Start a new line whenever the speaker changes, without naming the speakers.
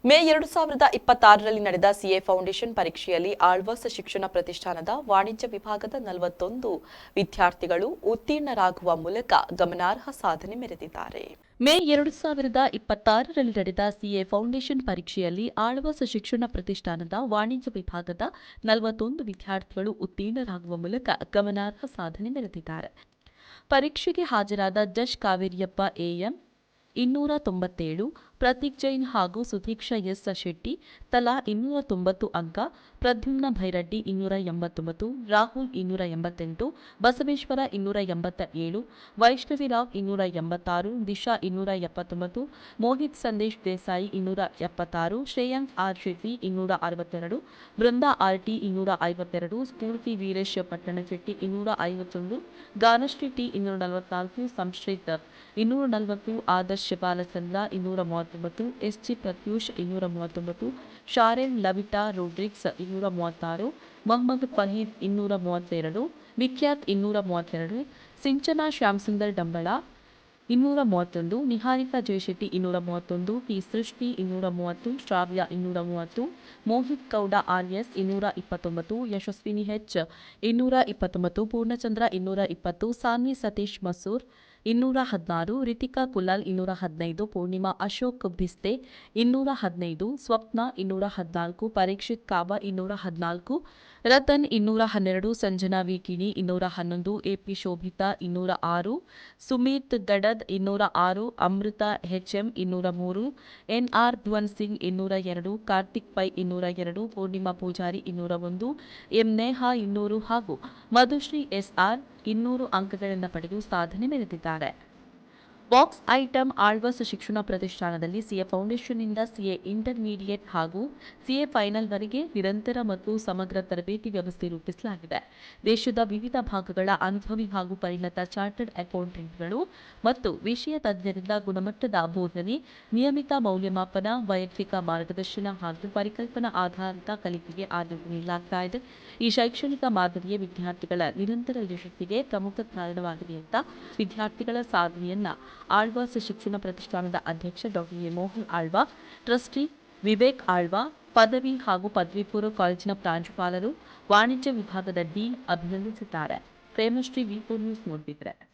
ಮೇ 2026ರಲ್ಲಿ ನಡೆದ CA foundation ಪರೀಕ್ಷೆಯಲ್ಲಿ ಆಳ್ವಾಸ್ ಶಿಕ್ಷಣ ಪ್ರತಿಷ್ಠಾನದ ವಾಣಿಜ್ಯ ವಿಭಾಗದ 41 ವಿದ್ಯಾರ್ಥಿಗಳು ಉತ್ತೀರ್ಣರಾಗುವ ಮೂಲಕ ಗಮನಾರ್ಹ ಸಾಧನೆ ಮೆರೆದಿದ್ದಾರೆ. ಮೇ 2026ರಲ್ಲಿ ನಡೆದ ಸಿಎ ಫೌಂಡೇಶನ್ ಪರೀಕ್ಷೆಯಲ್ಲಿ ಆಳ್ವಾಸ್ ಶಿಕ್ಷಣ ಪ್ರತಿಷ್ಠಾನದ ವಾಣಿಜ್ಯ ವಿಭಾಗದ 41 ವಿದ್ಯಾರ್ಥಿಗಳು ಉತ್ತೀರ್ಣರಾಗುವ ಮೂಲಕ ಗಮನಾರ್ಹ ಸಾಧನೆ ಮೆರೆದಿದ್ದಾರೆ. ಪರೀಕ್ಷೆಗೆ ಹಾಜರಾದ ಜಜ್ ಕಾವೇರಿಯಪ್ಪ ಎಎಂ 297, ಪ್ರತೀಕ್ ಜೈನ್ ಹಾಗೂ ಸುಧೀಕ್ಷಾ ಎಸ್ ಶೆಟ್ಟಿ ತಲಾ 290 ಅಂಕ, ಪ್ರದ್ಯುಮ್ನ ಭೈರಡ್ಡಿ 289, ರಾಹುಲ್ 288, ಬಸವೇಶ್ವರ 287, ವೈಷ್ಣವಿ ರಾವ್ 286, ದಿಶಾ 279, ಮೋಹಿತ್ ಸಂದೇಶ್ ದೇಸಾಯಿ 276, ಶ್ರೇಯಾಂಕ್ ಆರ್ ಶೆಟ್ಟಿ 262, ಬೃಂದಾ ಆರ್ಟಿ 252, ಸ್ಫೂರ್ತಿ Veeresh Pattanashetti 251, Ganashree T 244, ಸಂಶ್ರಿತ್ 240, Adarsh Balachandra 239, S G ಪ್ರತ್ಯೂಷ್ 239, ಶಾರೆನ್ ಲವಿಟಾ ರೋಡ್ರಿಕ್ಸ್ 236, Mohammed ಫಹೀದ್ 232, Vikhyath 232, Sinchana Shyamsundar Dambal 231, Niharika Jayashetty 231, T Srishti 230, Shravya 230, Mohit Gowda R S 229, Yashaswini H 229, Purnachandra 220, Sanvi Satish Masur 216, Ritika Kulal 215, Purnima Ashok Biste 215, Swapna 214, Parikshit Kaba 214, Ratan 212, Sanjana V Kini 211, A P Shobhita 206, Sumit Gadad 206, Amrita H M 203, N R Dhwan Singh 202, Karthik Pai 202, Purnima Poojari 201, M Neha 200 ಹಾಗೂ ಮಧುಶ್ರೀ ಎಸ್ಆರ್ 200 ಅಂಕಗಳನ್ನು ಪಡೆದು ಸಾಧನೆ ಮೆರೆದಿದ್ದಾರೆ. ಬಾಕ್ಸ್ ಐಟಂ ಆಳ್ವಾಸ್ ಶಿಕ್ಷಣ ಪ್ರತಿಷ್ಠಾನದಲ್ಲಿ ಸಿಎ ಫೌಂಡೇಶನ್ನಿಂದ ಸಿಎ ಇಂಟರ್ಮೀಡಿಯೇಟ್ ಹಾಗೂ ಸಿಎ ಫೈನಲ್ವರೆಗೆ ನಿರಂತರ ಮತ್ತು ಸಮಗ್ರ ತರಬೇತಿ ವ್ಯವಸ್ಥೆ ರೂಪಿಸಲಾಗಿದೆ. ದೇಶದ ವಿವಿಧ ಭಾಗಗಳ ಅನುಭವಿ ಹಾಗೂ ಪರಿಣತ ಚಾರ್ಟರ್ಡ್ ಅಕೌಂಟೆಂಟ್ಗಳು ಮತ್ತು ವಿಷಯ ತಜ್ಞರಿಂದ ಗುಣಮಟ್ಟದ ಬೋಧನೆ, ನಿಯಮಿತ ಮೌಲ್ಯಮಾಪನ, ವೈಯಕ್ತಿಕ ಮಾರ್ಗದರ್ಶನ ಹಾಗೂ ಪರಿಕಲ್ಪನಾ ಆಧಾರಿತ ಕಲಿಕೆಗೆ ಆದ್ಯತೆ ನೀಡಲಾಗುತ್ತಿದೆ. ಈ ಶೈಕ್ಷಣಿಕ ಮಾದರಿಯ ವಿದ್ಯಾರ್ಥಿಗಳ ನಿರಂತರ ಯಶಸ್ಸಿಗೆ ಪ್ರಮುಖ ಕಾರಣವಾಗಿದೆ ಅಂತ ವಿದ್ಯಾರ್ಥಿಗಳ ಸಾಧನೆಯನ್ನ ಆಳ್ವಾಸ್ ಶಿಕ್ಷಣ ಪ್ರತಿಷ್ಠಾನದ ಅಧ್ಯಕ್ಷ ಡಾ ಎ ಮೋಹನ್ ಆಳ್ವ, ಟ್ರಸ್ಟಿ ವಿವೇಕ್ ಆಳ್ವ, ಪದವಿ ಹಾಗೂ ಪದವಿ ಪೂರ್ವ ಕಾಲೇಜಿನ ಪ್ರಾಂಶುಪಾಲರು, ವಾಣಿಜ್ಯ ವಿಭಾಗದ ಡೀನ್ ಅಭಿನಂದಿಸಿದ್ದಾರೆ. ಪ್ರೇಮಶ್ರೀ ವಿ4 ನ್ಯೂಸ್ ಮೂಡಿಬಿದ್ರೆ.